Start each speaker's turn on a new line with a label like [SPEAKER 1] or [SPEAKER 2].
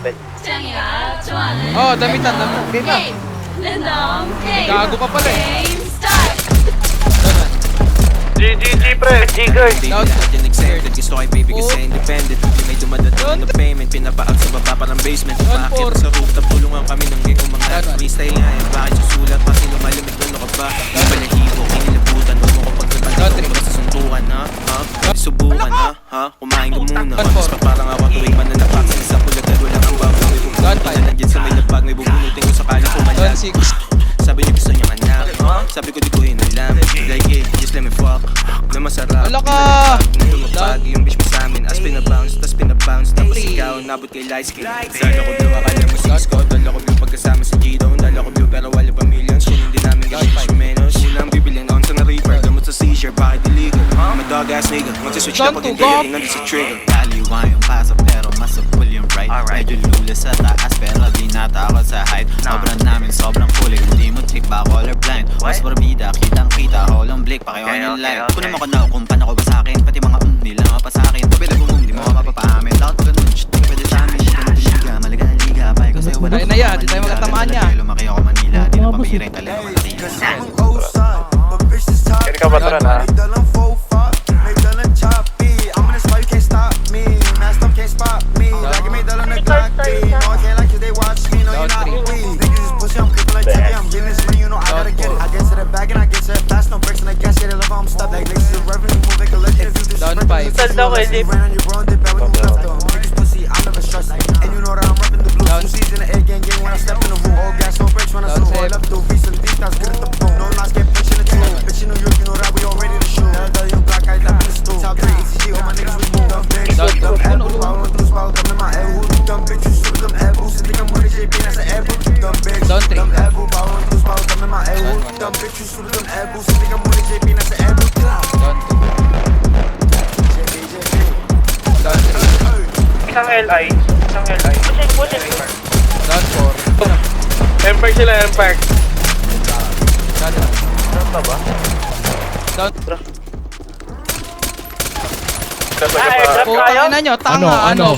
[SPEAKER 1] open.
[SPEAKER 2] 짱이가 좋아하는
[SPEAKER 3] Oh, damitan.
[SPEAKER 2] 게임 랜덤 게임
[SPEAKER 3] Gago pa pala eh.
[SPEAKER 2] 게임 스타트.
[SPEAKER 1] GGG pre, G-girl.
[SPEAKER 3] Down.
[SPEAKER 4] Gusto kay baby kasi independent. Hindi may dumadating na payment. Pinapaak sa baba parang basement. Umakit sa rooftop, tulungan kami ng gay kung mga freestyle nga yan. Bakit susulat pa sino malamig doon ka ba? Di ba nahibo, kinilabutan mo ko pagkabalik mo sa suntukan ha? Subukan ha? Kumain ka muna. Mas pa parang ako tuwing mananapak. Sa pulagan walang ang bago. May pupunta na nandiyan sa may lapag. May bubunutin ko sakaling pumalag. Sabi niya gusto niyang anak. Sabi ko di ko inalam. Like it, just let me fuck. Na masarap.
[SPEAKER 3] Wala ka!
[SPEAKER 4] Tumapag yung bitch mo sa amin. As pinabounce, tas pinabounce. Tapos ikaw, nabot kay light skin. Dala ko blue, akala mo 6 ko. Dala ko blue pagkasama sa Gito. Dala ko blue pero wala pa millions. Yun hindi namin ganyan menos. Unang bibilin on sa na-reaper. Gamot sa seizure, bakit illegal? I'm a dog ass nigga. Magsiswitch na pag hindi yung nandun sa trigger. Kaliwa yung pasa pero masapul yung right. Medyo lula sa taas pero di natakot sa height. Sobrang namin, sobrang kulig. Hindi mo trip ba colorblind? Was barbida, kitang-kita. Holong Blake, paki-on yung light. Kung naman ko na kung paano ko ba sa'kin. Pati mga nila nga pa sa'kin. Pabila bumong, di mo mapapaamin. Lahat ko ganun, shit, di pwede sa'min. Shit, ganun liga, maliga, bay. Kasi wala
[SPEAKER 3] Ayun na yan, di tayo magkatamaan niya.
[SPEAKER 4] Lumaki ako Manila, di na pabira yung talino malaki.
[SPEAKER 1] Kaya ka ba tara na?
[SPEAKER 3] Down 5.
[SPEAKER 1] Sal daw kay Dip.
[SPEAKER 3] Down 3.
[SPEAKER 1] Isang LI. Push it.
[SPEAKER 3] Down 4.
[SPEAKER 1] Empire sila, Empire.
[SPEAKER 3] Down
[SPEAKER 1] Saan pa ba?
[SPEAKER 3] Down.
[SPEAKER 1] Ay,
[SPEAKER 3] Putang ina nyo, tanga.
[SPEAKER 5] Ano?